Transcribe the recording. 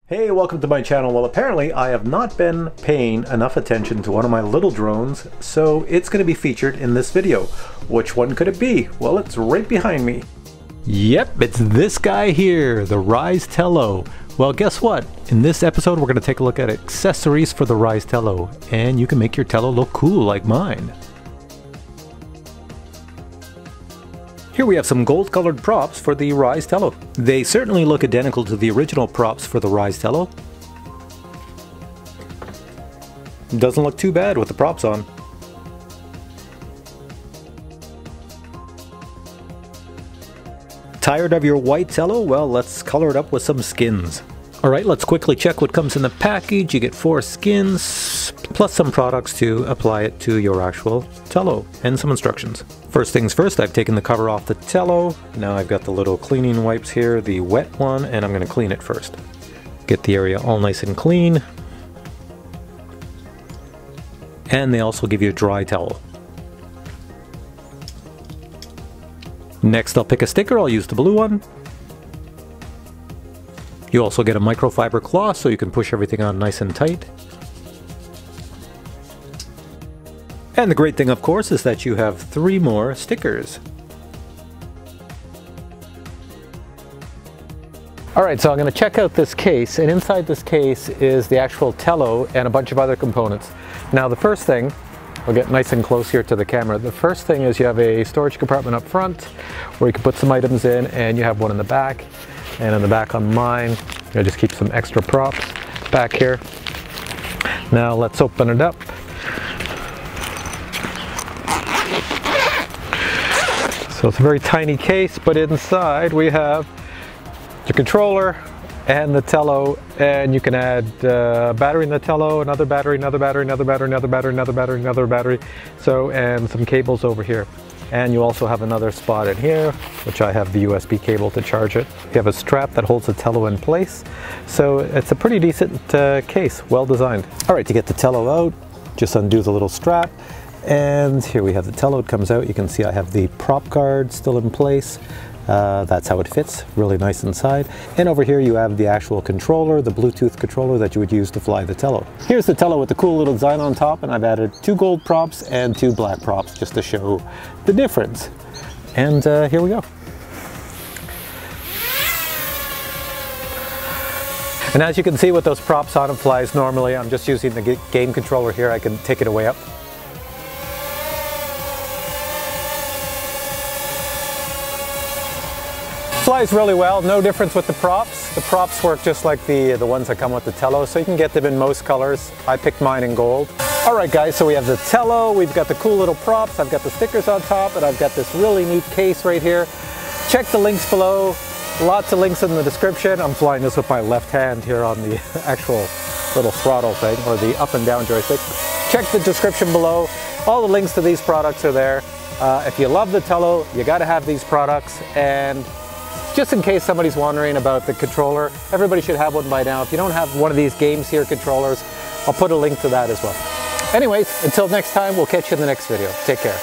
Hey, welcome to my channel. Well, apparently I have not been paying enough attention to one of my little drones, so it's going to be featured in this video. Which one could it be? Well, it's right behind me. Yep, it's this guy here, the RYZE TELLO. Well, guess what? In this episode, we're going to take a look at accessories for the RYZE TELLO, and you can make your Tello look cool like mine. Here we have some gold-colored props for the RYZE TELLO. They certainly look identical to the original props for the RYZE TELLO. Doesn't look too bad with the props on. Tired of your white Tello? Well, let's color it up with some skins. Alright, let's quickly check what comes in the package. You get 4 skins, plus some products to apply it to your actual Tello, and some instructions. First things first, I've taken the cover off the Tello. Now I've got the little cleaning wipes here, the wet one, and I'm going to clean it first. Get the area all nice and clean. And they also give you a dry towel. Next, I'll pick a sticker. I'll use the blue one. You also get a microfiber cloth so you can push everything on nice and tight. And the great thing, of course, is that you have 3 more stickers. Alright, so I'm going to check out this case, and inside this case is the actual Tello and a bunch of other components. Now the first thing, we'll get nice and close here to the camera. The first thing is you have a storage compartment up front where you can put some items in, and you have one in the back. And in the back on mine, I just keep some extra props back here. Now let's open it up. So it's a very tiny case, but inside we have the controller and the Tello, and you can add a battery in the Tello, another battery, another battery, another battery, another battery, another battery, another battery. So, and some cables over here. And you also have another spot in here, which I have the USB cable to charge it. You have a strap that holds the Tello in place. So it's a pretty decent case, well designed. All right, to get the Tello out, just undo the little strap. And here we have the Tello, it comes out. You can see I have the prop guard still in place. That's how it fits, really nice inside. And over here you have the actual controller, the Bluetooth controller that you would use to fly the Tello. Here's the Tello with the cool little design on top, and I've added 2 gold props and 2 black props just to show the difference. And here we go. And as you can see with those props on, it flies normally. I'm just using the game controller here. I can take it away up. Flies really well, no difference with the props. The props work just like the ones that come with the Tello, so you can get them in most colors. I picked mine in gold. Alright guys, so we have the Tello, we've got the cool little props, I've got the stickers on top, and I've got this really neat case right here. Check the links below, lots of links in the description. I'm flying this with my left hand here on the actual little throttle thing, or the up and down joystick. Check the description below, all the links to these products are there. If you love the Tello, you gotta have these products, and just in case somebody's wondering about the controller, everybody should have one by now. If you don't have one of these GameSir controllers, I'll put a link to that as well. Anyways, until next time, we'll catch you in the next video. Take care.